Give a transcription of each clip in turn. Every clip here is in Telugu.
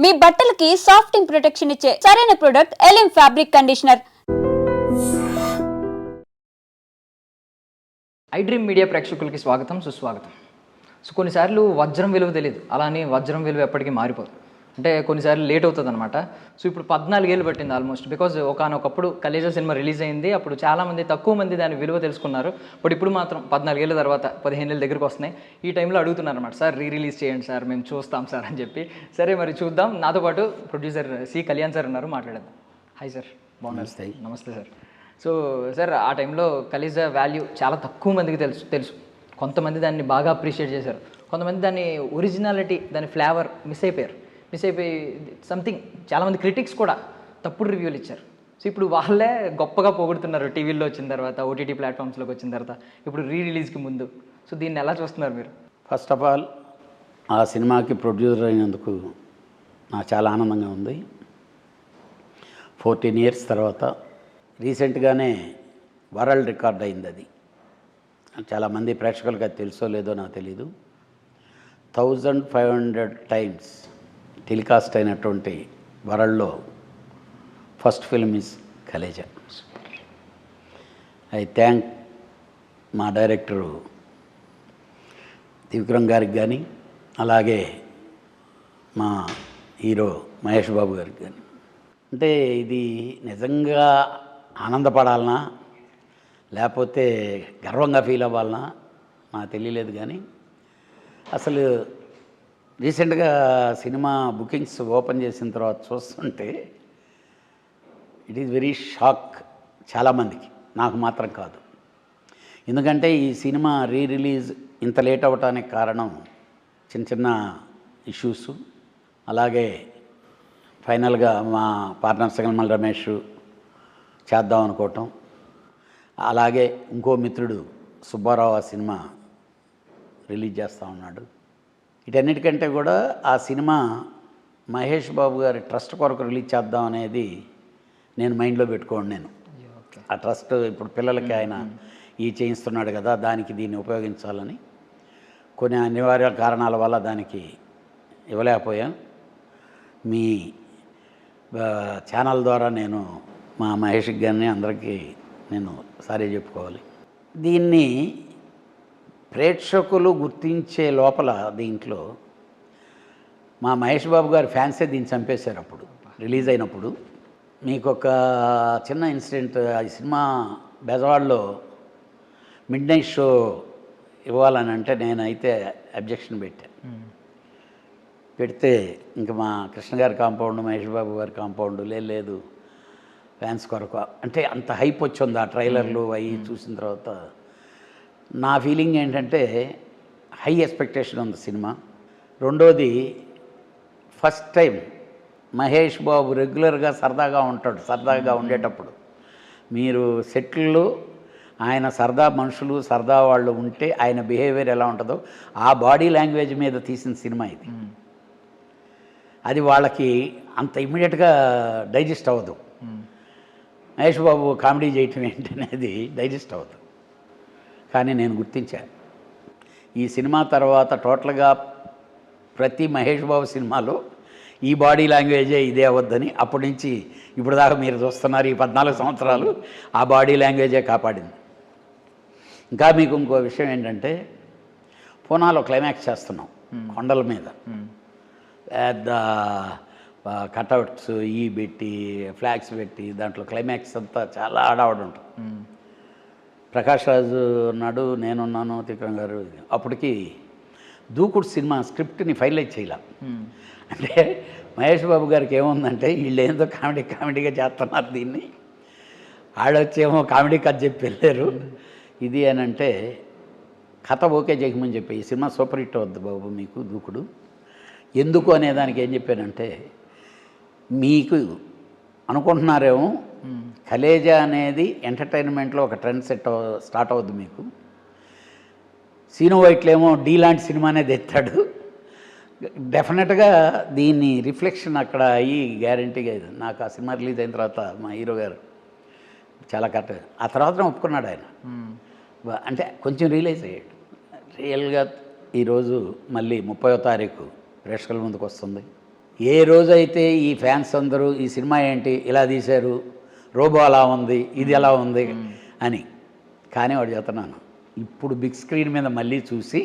మీ బట్టలకి సాఫ్టింగ్ ప్రొటెక్షన్ ఇచ్చే సరైన ప్రొడక్ట్ ఎలిమ్ fabric conditioner. IDream media ప్రేక్షకులకి స్వాగతం, సుస్వాగతం. సో కొన్నిసార్లు వజ్రం విలువ తెలియదు, అలా అని వజ్రం విలువ ఎప్పటికీ మారిపోదు. అంటే కొన్నిసార్లు లేట్ అవుతుంది అనమాట. సో ఇప్పుడు 14 ఏళ్ళు పట్టింది ఆల్మోస్ట్. బికాజ్ ఒకనొకప్పుడు కలేజా సినిమా రిలీజ్ అయింది, అప్పుడు చాలామంది తక్కువ మంది దాని విలువ తెలుసుకున్నారు. బట్ ఇప్పుడు మాత్రం 14 ఏళ్ళ తర్వాత 15 ఏళ్ళ దగ్గరకు వస్తున్నాయి. ఈ టైంలో అడుగుతున్నారు అనమాట, సార్ రిలీజ్ చేయండి సార్, మేము చూస్తాం సార్ అని చెప్పి. సరే మరి చూద్దాం. నాతో పాటు ప్రొడ్యూసర్ సి కళ్యాణ్ సార్ ఉన్నారు, మాట్లాడేద్దాం. హాయ్ సార్, బాగున్నారు? నమస్తే సార్. సో సార్, ఆ టైంలో కలేజా వాల్యూ చాలా తక్కువ మందికి తెలుసు. కొంతమంది దాన్ని బాగా అప్రిషియేట్ చేశారు, కొంతమంది దాన్ని ఒరిజినాలిటీ, దాని ఫ్లేవర్ మిస్ అయిపోయి సంథింగ్ చాలామంది క్రిటిక్స్ కూడా తప్పుడు రివ్యూలు ఇచ్చారు. సో ఇప్పుడు వాళ్ళే గొప్పగా పొగుడుతున్నారు టీవీలో వచ్చిన తర్వాత, ఓటీటీ ప్లాట్ఫామ్స్లోకి వచ్చిన తర్వాత, ఇప్పుడు రిలీజ్కి ముందు. సో దీన్ని ఎలా చూస్తున్నారు మీరు? ఫస్ట్ ఆఫ్ ఆల్, ఆ సినిమాకి ప్రొడ్యూసర్ అయినందుకు నాకు చాలా ఆనందంగా ఉంది. 14 ఇయర్స్ తర్వాత రీసెంట్గానే వరల్డ్ రికార్డ్ అయింది. అది చాలామంది ప్రేక్షకులకు అది తెలుసో లేదో నాకు తెలీదు. 1500 టైమ్స్ టెలికాస్ట్ అయినటువంటి వరల్డ్లో first film is Khaleja. I thank మా డైరెక్టరు త్రివిక్రమ్ గారికి కానీ, అలాగే మా హీరో మహేష్ బాబు గారికి కానీ. అంటే ఇది నిజంగా ఆనందపడాలనా లేకపోతే గర్వంగా ఫీల్ అవ్వాలనా నాకు తెలియలేదు. కానీ అసలు రీసెంట్గా సినిమా బుకింగ్స్ ఓపెన్ చేసిన తర్వాత చూస్తుంటే ఇట్ ఈజ్ వెరీ షాక్ చాలామందికి, నాకు మాత్రం కాదు. ఎందుకంటే ఈ సినిమా రిలీజ్ ఇంత లేట్ అవ్వటానికి కారణం చిన్న ఇష్యూస్. అలాగే ఫైనల్గా మా పార్ట్నర్ సంగమల్ రమేష్ చేద్దాం అనుకోవటం, అలాగే ఇంకో మిత్రుడు సుబ్బారావు ఆ సినిమా రిలీజ్ చేస్తూ ఉన్నాడు. వీటన్నిటికంటే కూడా ఆ సినిమా మహేష్ బాబు గారి ట్రస్ట్ కొరకు రిలీజ్ చేద్దాం అనేది నేను మైండ్లో పెట్టుకోండి. నేను ఆ ట్రస్ట్ ఇప్పుడు పిల్లలకి ఆయన చేయిస్తున్నాడు కదా, దానికి దీన్ని ఉపయోగించాలని కొన్ని అనివార్య కారణాల వల్ల దానికి ఇవ్వలేకపోయాను. మీ ఛానల్ ద్వారా నేను మా మహేష్ గారిని అందరికీ నేను సారీ చెప్పుకోవాలి. దీన్ని ప్రేక్షకులు గుర్తించే లోపల దీంట్లో మా మహేష్ బాబు గారి ఫ్యాన్సే దీన్ని చంపేశారు. అప్పుడు రిలీజ్ అయినప్పుడు మీకు ఒక చిన్న ఇన్సిడెంట్, ఈ సినిమా బెజవాడలో మిడ్ నైట్ షో ఇవ్వాలని అంటే నేనైతే అబ్జెక్షన్ పెడితే ఇంకా మా కృష్ణ గారి కాంపౌండ్, మహేష్ బాబు గారి కాంపౌండ్ లేదు ఫ్యాన్స్ కొరకు అంటే అంత హైప్ వచ్చింది ఆ ట్రైలర్లు అవి చూసిన తర్వాత. నా ఫీలింగ్ ఏంటంటే హై ఎక్స్పెక్టేషన్ ఉంది సినిమా. రెండోది, ఫస్ట్ టైం మహేష్ బాబు రెగ్యులర్గా సరదాగా ఉండేటప్పుడు మీరు సెట్లు ఆయన సరదా మనుషులు, సరదా వాళ్ళు ఉంటే ఆయన బిహేవియర్ ఎలా ఉంటుందో ఆ బాడీ లాంగ్వేజ్ మీద తీసిన సినిమా ఇది. అది వాళ్ళకి అంత ఇమ్మీడియట్గా డైజెస్ట్ అవ్వదు. మహేష్ బాబు కామెడీ చేయటం ఏంటనేది డైజెస్ట్ అవ్వదు. కానీ నేను గుర్తించాను ఈ సినిమా తర్వాత టోటల్గా ప్రతి మహేష్ బాబు సినిమాలో ఈ బాడీ లాంగ్వేజే ఇదే అవ్వద్దని. అప్పటి నుంచి ఇప్పుడు దాకా మీరు చూస్తున్నారు, ఈ 14 సంవత్సరాలు ఆ బాడీ లాంగ్వేజే కాపాడింది. ఇంకా మీకు ఇంకో విషయం ఏంటంటే, పూనాలో క్లైమాక్స్ చేస్తున్నాం కొండల మీద, పెద్ద కటౌట్స్ పెట్టి ఫ్లాగ్స్ పెట్టి దాంట్లో క్లైమాక్స్ అంతా చాలా ఆడావాడు ఉంటుంది. ప్రకాష్ రాజు ఉన్నాడు, నేనున్నాను, త్రివిక్రమ్ గారు. అప్పటికి దూకుడు సినిమా స్క్రిప్ట్ని ఫైనలైజ్ చేయాల. అంటే మహేష్ బాబు గారికి ఏముందంటే వీళ్ళు ఏందో కామెడీగా చేస్తున్నారు దీన్ని, ఆడొచ్చేమో కామెడీ కథ చెప్పి వెళ్ళారు ఇది అని అంటే కథ ఓకే చేయమని చెప్పి ఈ సినిమా సూపర్ హిట్ అవుద్ది బాబు మీకు దూకుడు. ఎందుకు అనేదానికి ఏం చెప్పానంటే, మీకు అనుకుంటున్నారేమో కలేజా అనేది ఎంటర్టైన్మెంట్లో ఒక ట్రెండ్ స్టార్ట్ అవుద్ది మీకు. సీను వైట్లేమో డీ లాంటి సినిమానే తెస్తాడు, డెఫినెట్గా దీన్ని రిఫ్లెక్షన్ అక్కడ అయ్యి గ్యారంటీగా. నాకు ఆ సినిమా రిలీజ్ అయిన తర్వాత మా హీరో గారు చాలా కరెక్ట్, ఆ తర్వాత ఒప్పుకున్నాడు ఆయన. అంటే కొంచెం రియలైజ్ అయ్యాడు. రియల్గా ఈరోజు మళ్ళీ 30వ తారీఖు ప్రేక్షకుల ముందుకు వస్తుంది. ఏ రోజైతే ఈ ఫ్యాన్స్ అందరూ ఈ సినిమా ఏంటి ఇలా తీశారు, రోబో అలా ఉంది, ఇది ఎలా ఉంది అని, కానీ వాడు చెప్తున్నాను ఇప్పుడు బిగ్ స్క్రీన్ మీద మళ్ళీ చూసి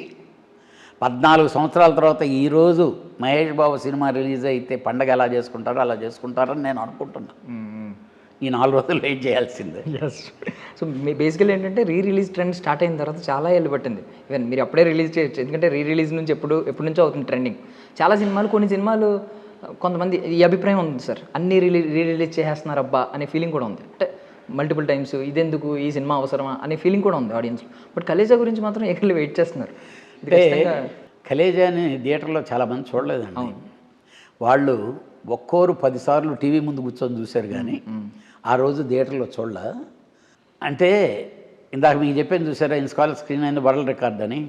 14 సంవత్సరాల తర్వాత ఈరోజు మహేష్ బాబు సినిమా రిలీజ్ అయితే పండగ ఎలా చేసుకుంటారో అలా చేసుకుంటారని నేను అనుకుంటున్నాను. ఈ 4 రోజులు వెయిట్ చేయాల్సిందే. ఎస్. సో మీ బేసికల్ ఏంటంటే రిలీజ్ ట్రెండ్ స్టార్ట్ అయిన తర్వాత చాలా ఏళ్ళు పట్టింది. ఈవెన్ మీరు అప్పుడే రిలీజ్ చేయొచ్చు, ఎందుకంటే రిలీజ్ నుంచి ఎప్పటి నుంచో అవుతుంది ట్రెండింగ్. చాలా సినిమాలు, కొన్ని సినిమాలు కొంతమంది ఈ అభిప్రాయం ఉంది సార్, అన్నీ రిలీజ్ చేసేస్తున్నారు అబ్బా అనే ఫీలింగ్ కూడా ఉంది. అంటే మల్టిపుల్ టైమ్స్ ఇదెందుకు, ఈ సినిమా అవసరమా అనే ఫీలింగ్ కూడా ఉంది ఆడియన్స్లో. బట్ కలేజా గురించి మాత్రం ఎక్కడ వెయిట్ చేస్తున్నారు. అంటే కలేజాని థియేటర్లో చాలామంది చూడలేదండి. వాళ్ళు ఒక్కోరు 10 సార్లు టీవీ ముందు కూర్చొని చూశారు, కానీ ఆ రోజు థియేటర్లో చూడలే. అంటే ఇందాక మీకు చెప్పాను చూసారా, ఇన్స్కాల్ స్క్రీన్ అయిన వరల్డ్ రికార్డ్ అని.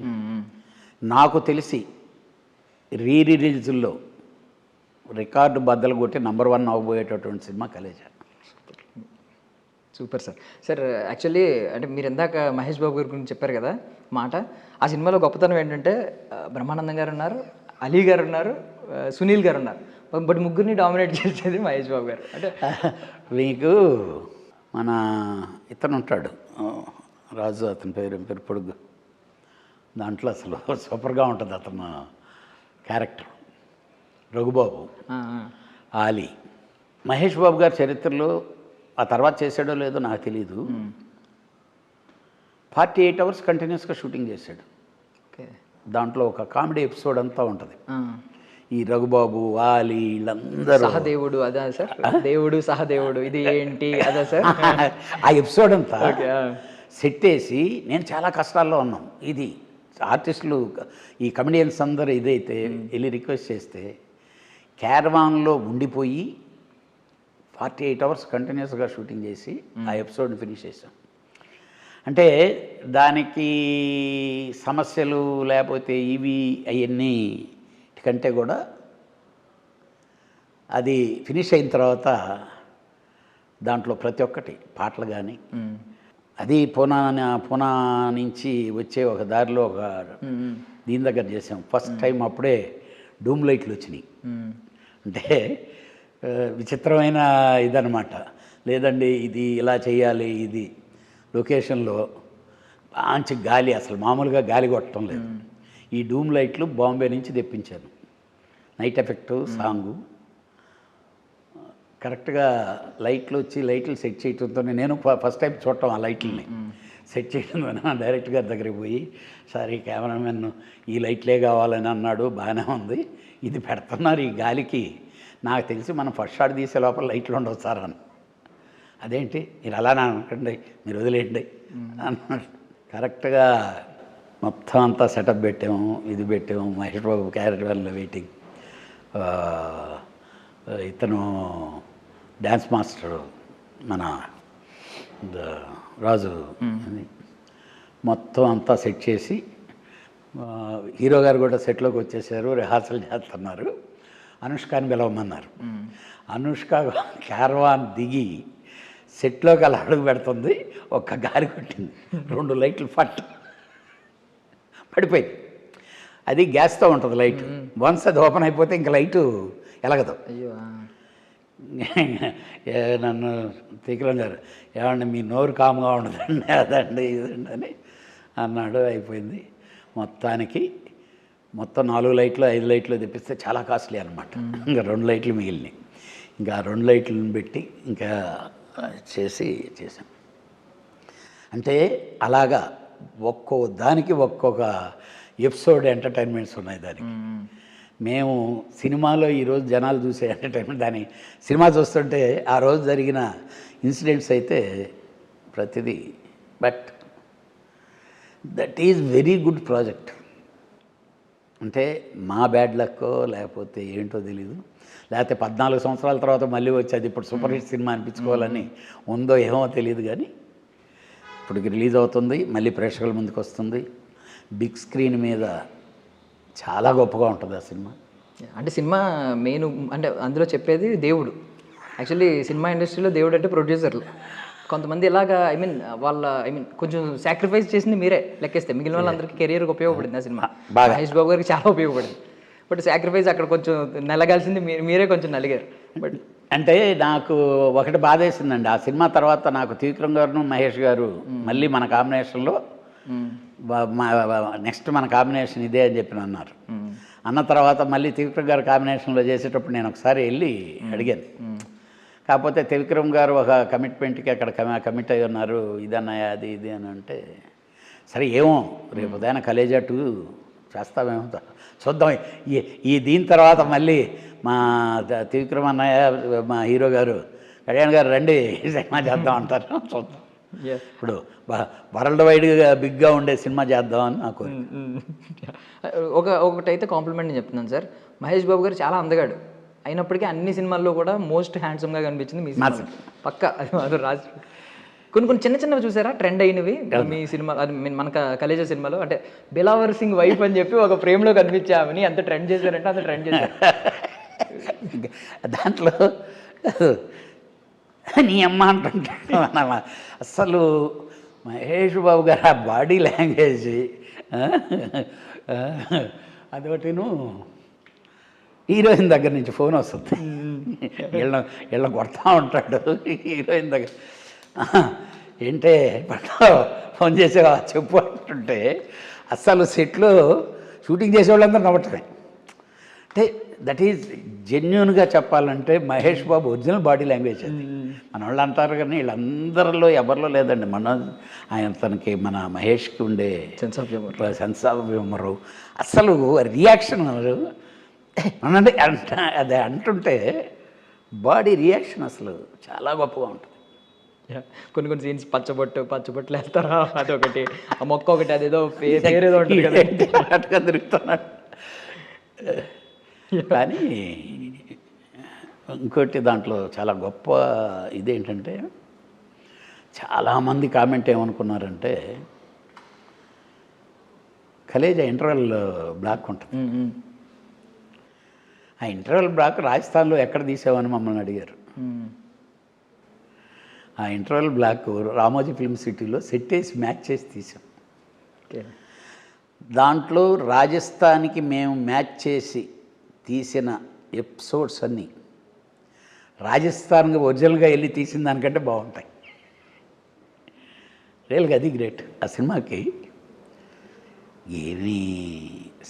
నాకు తెలిసి రిలీజుల్లో రికార్డు బద్దలు కొట్టి నంబర్ 1 అవ్వబోయేటటువంటి సినిమా Khaleja. Super sir. Sir actually అంటే మీరు ఇందాక మహేష్ బాబు గారి గురించి చెప్పారు కదా మాట, ఆ సినిమాలో గొప్పతనం ఏంటంటే బ్రహ్మానందం గారు ఉన్నారు, అలీ గారు ఉన్నారు, సునీల్ గారు ఉన్నారు, బట్ ముగ్గురిని డామినేట్ చేసేది మహేష్ బాబు గారు. అంటే మీకు మన ఇతను ఉంటాడు రాజు, అతని పేరు పొడుగు, దాంట్లో అసలు సూపర్గా ఉంటుంది అతను క్యారెక్టర్. రఘుబాబు, ఆలీ, మహేష్ బాబు గారి చరిత్రలో ఆ తర్వాత చేశాడో లేదో నాకు తెలీదు, 48 అవర్స్ కంటిన్యూస్గా షూటింగ్ చేశాడు. ఓకే. దాంట్లో ఒక కామెడీ ఎపిసోడ్ అంతా ఉంటుంది. ఈ రఘుబాబు, ఆలీ, వీళ్ళందరూ సహదేవుడు అదా సార్, దేవుడు సహదేవుడు ఇది ఏంటి అదా సార్, ఆ ఎపిసోడ్ అంతా సెట్ వేసి నేను చాలా కష్టాల్లో ఉన్నాం. ఇది ఆర్టిస్టులు, ఈ కమెడియన్స్ అందరూ ఇదైతే వెళ్ళి రిక్వెస్ట్ చేస్తే క్యారవాన్లో ఉండిపోయి 48 అవర్స్ కంటిన్యూస్గా షూటింగ్ చేసి ఆ ఎపిసోడ్ని ఫినిష్ చేసాం. అంటే దానికి సమస్యలు లేకపోతే ఇవి అవన్నీ కంటే కూడా అది ఫినిష్ అయిన తర్వాత దాంట్లో ప్రతి ఒక్కటి పాటలు కానీ, అది పూనా నుంచి వచ్చే ఒక దారిలో ఒక దీని దగ్గర చేసాం ఫస్ట్ టైం. అప్పుడే డూమ్ లైట్లు వచ్చినాయి. అంటే విచిత్రమైన ఇదనమాట. లేదండి ఇది ఇలా చేయాలి, ఇది లొకేషన్లో మంచి గాలి, అసలు మామూలుగా గాలి కొట్టడం లేదు. ఈ డూమ్ లైట్లు బాంబే నుంచి తెప్పించాను. నైట్ ఎఫెక్టు సాంగు కరెక్ట్గా లైట్లు వచ్చి లైట్లు సెట్ చేయడంతో నేను ఫస్ట్ టైం చూడటం ఆ లైట్లని సెట్ చేయడం. డైరెక్ట్ గారి దగ్గరికి పోయి, సార్ ఈ కెమెరామెన్ ఈ లైట్లే కావాలని అన్నాడు, బాగానే ఉంది, ఇది పెడుతున్నారు ఈ గాలికి, నాకు తెలిసి మనం ఫస్ట్ షాట్ తీసే లోపల లైట్లు ఉండవు సార్ అని. అదేంటి మీరు అలా అనకండి, మీరు వదిలేయండి అన్నాడు. కరెక్ట్గా మొత్తం అంతా సెటప్ పెట్టాము, ఇది పెట్టాము. మహేష్ బాబు క్యారెక్టర్లో వెయిటింగ్, ఇతను డ్యాన్స్ మాస్టరు మన రాజు అని మొత్తం అంతా సెట్ చేసి, హీరో గారు కూడా సెట్లోకి వచ్చేసారు, రిహార్సల్ చేస్తున్నారు. అనుష్కని పిలవమన్నారు. అనుష్క క్యారవాన్ దిగి సెట్లోకి అలా అడుగు పెడుతుంది, ఒక్క గాలి కొట్టింది, 2 లైట్లు పడిపోయింది. అది గ్యాస్తో ఉంటుంది లైట్, వన్స్ అది ఓపెన్ అయిపోతే ఇంకా లైటు ఎలగదు. అయ్యో. నన్ను తిక్కలంగారు, ఏమండి మీ నోరు కామ్గా ఉండదండి, అదండి ఇదండి అని అన్నాడు. అయిపోయింది. మొత్తం 4 లైట్లు 5 లైట్లు తెప్పిస్తే చాలా కాస్ట్లీ అనమాట. ఇంకా 2 లైట్లు మిగిలినాయి. ఇంకా 2 లైట్లను పెట్టి ఇంకా చేసాం. అంటే అలాగా ఒక్కో దానికి ఒక్కొక్క ఎపిసోడ్ ఎంటర్టైన్మెంట్స్ ఉన్నాయి దానికి. మేము సినిమాలో ఈరోజు జనాలు చూసే ఎంటర్టైన్మెంట్, దాని సినిమా చూస్తుంటే ఆ రోజు జరిగిన ఇన్సిడెంట్స్ అయితే ప్రతిదీ. But that is very good project. అంటే మా బ్యాడ్ లక్కో లేకపోతే ఏంటో తెలీదు, లేకపోతే 14 సంవత్సరాల తర్వాత మళ్ళీ వచ్చేది ఇప్పుడు సూపర్ హిట్ సినిమా అనిపించుకోవాలని ఉందో ఏమో తెలియదు, కానీ ఇప్పటికి రిలీజ్ అవుతుంది, మళ్ళీ ప్రేక్షకుల ముందుకు వస్తుంది. బిగ్ స్క్రీన్ మీద చాలా గొప్పగా ఉంటుంది ఆ సినిమా. అంటే సినిమా మెయిన్ అంటే అందులో చెప్పేది దేవుడు. యాక్చువల్లీ సినిమా ఇండస్ట్రీలో దేవుడు అంటే ప్రొడ్యూసర్లు. కొంతమంది ఇలాగా కొంచెం సాక్రిఫైస్ చేసింది మీరే లెక్కేస్తే, మిగిలిన వాళ్ళందరికీ కెరియర్కి ఉపయోగపడింది ఆ సినిమా. మహేష్ బాబు గారికి చాలా ఉపయోగపడింది. బట్ సాక్రిఫైస్ అక్కడ కొంచెం నలగాల్సింది మీరే కొంచెం నలిగారు. బట్ అంటే నాకు ఒకటి బాధేసిందండి ఆ సినిమా తర్వాత. నాకు త్రివిక్రమ్ గారు మహేష్ గారు మళ్ళీ మన కాంబినేషన్లో నెక్స్ట్ మన కాంబినేషన్ ఇదే అని చెప్పి అన్నారు. అన్న తర్వాత మళ్ళీ త్రివిక్రమ్ గారు కాంబినేషన్లో చేసేటప్పుడు నేను ఒకసారి వెళ్ళి అడిగాను. కాకపోతే త్రివిక్రమ్ గారు ఒక కమిట్మెంట్కి అక్కడ కమిట్ అయి ఉన్నారు, ఇదన్నాయా అది ఇది అని అంటే, సరే ఏమో రేపు ఉదయాన కలేజా 2 చేస్తామేమో చూద్దాం. దీని తర్వాత మళ్ళీ మా త్రివిక్రమ్ అన్నయ్య మా హీరో గారు కళ్యాణ్ గారు రండి సినిమా చేద్దాం అంటారు. చూద్దాం. ఇప్పుడు వరల్డ్ వైడ్గా బిగ్గా ఉండే సినిమా చేద్దామని నాకు. ఒకటైతే కాంప్లిమెంట్ చెప్తున్నాను సార్, మహేష్ బాబు గారు చాలా అందగాడు అయినప్పటికీ అన్ని సినిమాల్లో కూడా మోస్ట్ హ్యాండ్సమ్గా కనిపించింది మీ సినిమా. పక్క అది రాజు కొన్ని చిన్న చిన్నవి చూసారా ట్రెండ్ అయినవి మీ సినిమా? అది మన కలేజా సినిమాలో అంటే బిలావర్ సింగ్ వైఫ్ అని చెప్పి ఒక ఫ్రేమ్లో కనిపించామని ఎంత ట్రెండ్ చేశారంటే అంత ట్రెండ్ చేశారు. దాంట్లో నీ అమ్మ అంటుంటే అసలు మహేష్ బాబు గారు ఆ బాడీ లాంగ్వేజ్ అదొకటిను. హీరోయిన్ దగ్గర నుంచి ఫోన్ వస్తుంది, వీళ్ళ కొడతా ఉంటాడు హీరోయిన్ దగ్గర. ఏంటే ఫోన్ చేసేవా చెప్పు అంటుంటే అస్సలు సెట్లో షూటింగ్ చేసేవాళ్ళందరూ నవ్వటమే. అంటే దట్ ఈజ్ జెన్యున్గా చెప్పాలంటే Mahesh Babu original body language అది. మన వాళ్ళు అంటారు కానీ వీళ్ళందరిలో ఎవరిలో లేదండి. తనకి మన మహేష్కి ఉండే సెన్స్ ఆఫ్ హ్యూమరు, అస్సలు రియాక్షన్ అనంటే అది అంటుంటే బాడీ రియాక్షన్ అసలు చాలా గొప్పగా ఉంటుంది. కొన్ని సీన్స్ పచ్చబొట్లు వేస్తారా, అదొకటి ఆ మొక్క ఒకటి అదేదో పేరేదో ఉంటుంది కదా అటుగా తిరుగుతున్నాడు. కానీ ఇంకోటి దాంట్లో చాలా గొప్ప ఇదేంటంటే చాలామంది కామెంట్ ఏమనుకున్నారంటే కలేజా ఇంటర్వెల్ బ్లాక్ ఉంటుంది. ఆ ఇంటర్వెల్ బ్లాక్ రాజస్థాన్లో ఎక్కడ తీసావని మమ్మల్ని అడిగారు. ఆ ఇంటర్వెల్ బ్లాక్ రామోజీ ఫిల్మ్ సిటీలో సెట్ వేసి మ్యాచ్ చేసి తీసాం. దాంట్లో రాజస్థాన్కి మేము మ్యాచ్ చేసి తీసిన ఎపిసోడ్స్ అన్నీ రాజస్థాన్కి ఒరిజినల్గా వెళ్ళి తీసిన దానికంటే బాగుంటాయి. రియల్గా అది గ్రేట్. ఆ సినిమాకి ఏమి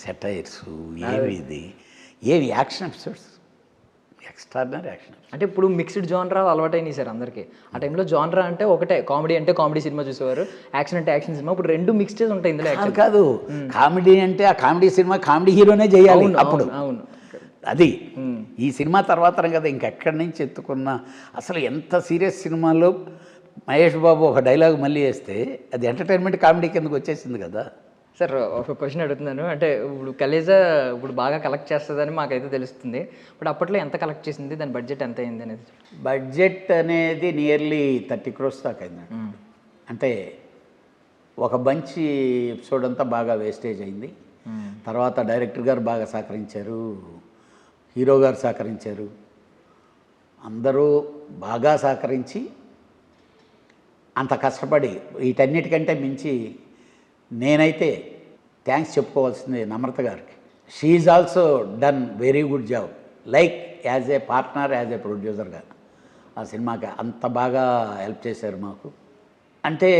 సెటైర్స్, ఏమి యాక్షన్ ఎపిసోడ్స్, ఎక్స్ట్రాడినరీ యాక్షన్. అంటే ఇప్పుడు మిక్స్డ్ జానరా అలవాటైనాయి సార్ అందరికీ. ఆ టైంలో జానరా అంటే ఒకటే, కామెడీ అంటే కామెడీ సినిమా చూసేవారు, యాక్షన్ అంటే యాక్షన్ సినిమా. ఇప్పుడు రెండు మిక్స్డ్ ఉంటాయి ఇందులో. కాదు కామెడీ అంటే ఆ కామెడీ సినిమా కామెడీ హీరోనే చేయాలి అప్పుడు. అవును అది ఈ సినిమా తర్వాత కదా ఇంకెక్కడి నుంచి ఎత్తుకున్నా. అసలు ఎంత సీరియస్ సినిమాలో మహేష్ బాబు ఒక డైలాగ్ మళ్ళీ వేస్తే అది ఎంటర్టైన్మెంట్ కామెడీ కిందకు వచ్చేసింది కదా. సార్ ఒక క్వశ్చన్ అడుగుతున్నాను. అంటే ఇప్పుడు కలేజా ఇప్పుడు బాగా కలెక్ట్ చేస్తుందని మాకైతే తెలుస్తుంది. ఇప్పుడు అప్పట్లో ఎంత కలెక్ట్ చేసింది, దాని బడ్జెట్ ఎంత అయింది అనేది? బడ్జెట్ అనేది నియర్లీ 30 crores దాకా అయింది. అంటే ఒక మంచి ఎపిసోడ్ అంతా బాగా వేస్టేజ్ అయింది. తర్వాత డైరెక్టర్ గారు బాగా సహకరించారు, హీరో గారు సహకరించారు, అందరూ బాగా సహకరించి అంత కష్టపడి వీటన్నిటికంటే మించి నేనైతే థ్యాంక్స్ చెప్పుకోవాల్సింది నమ్రత గారికి. She is also done very good job, like as a partner, as a ప్రొడ్యూసర్గా ఆ సినిమాకి అంత బాగా హెల్ప్ చేశారు మాకు. అంటే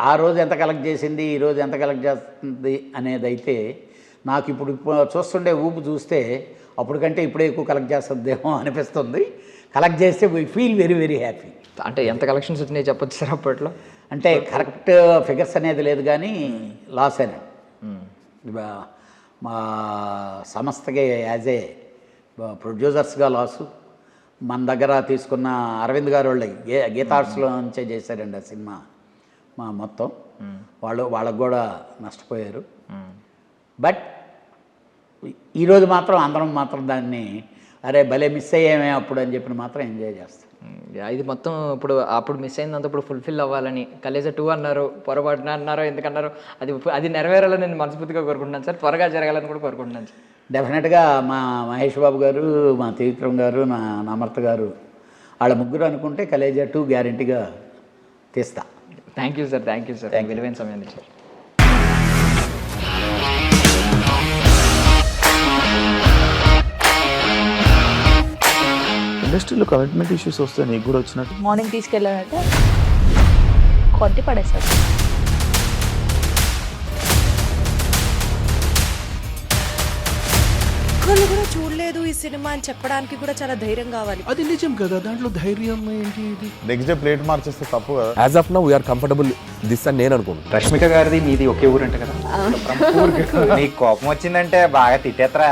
ఆ రోజు ఎంత కలెక్ట్ చేసింది, ఈరోజు ఎంత కలెక్ట్ చేస్తుంది అనేది అయితే నాకు ఇప్పుడు చూస్తుండే ఊపు చూస్తే అప్పటికంటే ఇప్పుడే ఎక్కువ కలెక్ట్ చేస్తుందేమో అనిపిస్తుంది. కలెక్ట్ చేస్తే we feel very very happy. అంటే ఎంత కలెక్షన్స్ వచ్చినాయి చెప్పొచ్చు సార్ అప్పట్లో? అంటే కరెక్ట్ ఫిగర్స్ అనేది లేదు కానీ లాస్ అయినా మా సంస్థకి యాజ్ ఏ ప్రొడ్యూసర్స్గా లాసు. మన దగ్గర తీసుకున్న అరవింద్ గారు వాళ్ళు గీతార్ట్స్లో నుంచే చేశారండి ఆ సినిమా మా మొత్తం. వాళ్ళకు కూడా నష్టపోయారు. బట్ ఈరోజు మాత్రం అందరం మాత్రం దాన్ని అరే భలే మిస్ అయ్యామే అప్పుడు అని చెప్పి మాత్రం ఎంజాయ్ చేస్తాం. ఇది మొత్తం అప్పుడు మిస్ అయిందంతా ఇప్పుడు ఫుల్ఫిల్ అవ్వాలని కలేజా 2 అన్నారు, పొరపాటున అన్నారో ఎందుకన్నారో అది నెరవేరాలని నేను మనస్ఫూర్తిగా కోరుకుంటున్నాను సార్. త్వరగా జరగాలని కూడా కోరుకుంటున్నాను సార్. డెఫినెట్గా మా మహేష్ బాబు గారు, మా త్రివిక్రమ్ గారు, నా నమ్రత గారు వాళ్ళ ముగ్గురు అనుకుంటే కలేజా 2 గ్యారంటీగా తీస్తా. Thank you sir. విలువైన సమయాన్ని సార్. ఇండస్ట్రీలో కమిట్మెంట్ ఇష్యూస్ వస్తే నీకు కూడా వచ్చినట్టు. మార్నింగ్ తీసుకెళ్ళాలంటే కొట్టి పడేస్తారు. ఒక్కళ్ళు కూడా చూడలేదు ఈ సినిమా అని చెప్పడానికి కూడా చాలా ధైర్యం కావాలి. అది నిజం కదా, దాంట్లో ధైర్యం ఏంటి? ఇది నెక్స్ట్ డే ప్లేట్ మార్చేస్తే తప్పు కదా. As of now we are comfortable this అని నేను అనుకుంటున్నాను. రష్మిక గారిది మీది ఒకే ఊరంట కదా. నీకు కోపం వచ్చిందంటే బాగా తిట్టేత్తరా?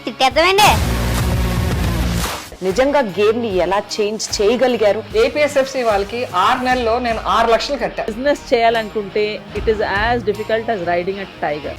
తిట్టేద్దామండి. నిజంగా గేమ్ ని ఎలా చేంజ్ చేయగలిగారు? ఏపీఎస్ఎఫ్సి వాళ్ళకి 6 నెలల్లో నేను 6 లక్షలు కట్టా. బిజినెస్ చేయాలనుకుంటే it is as difficult as riding a tiger.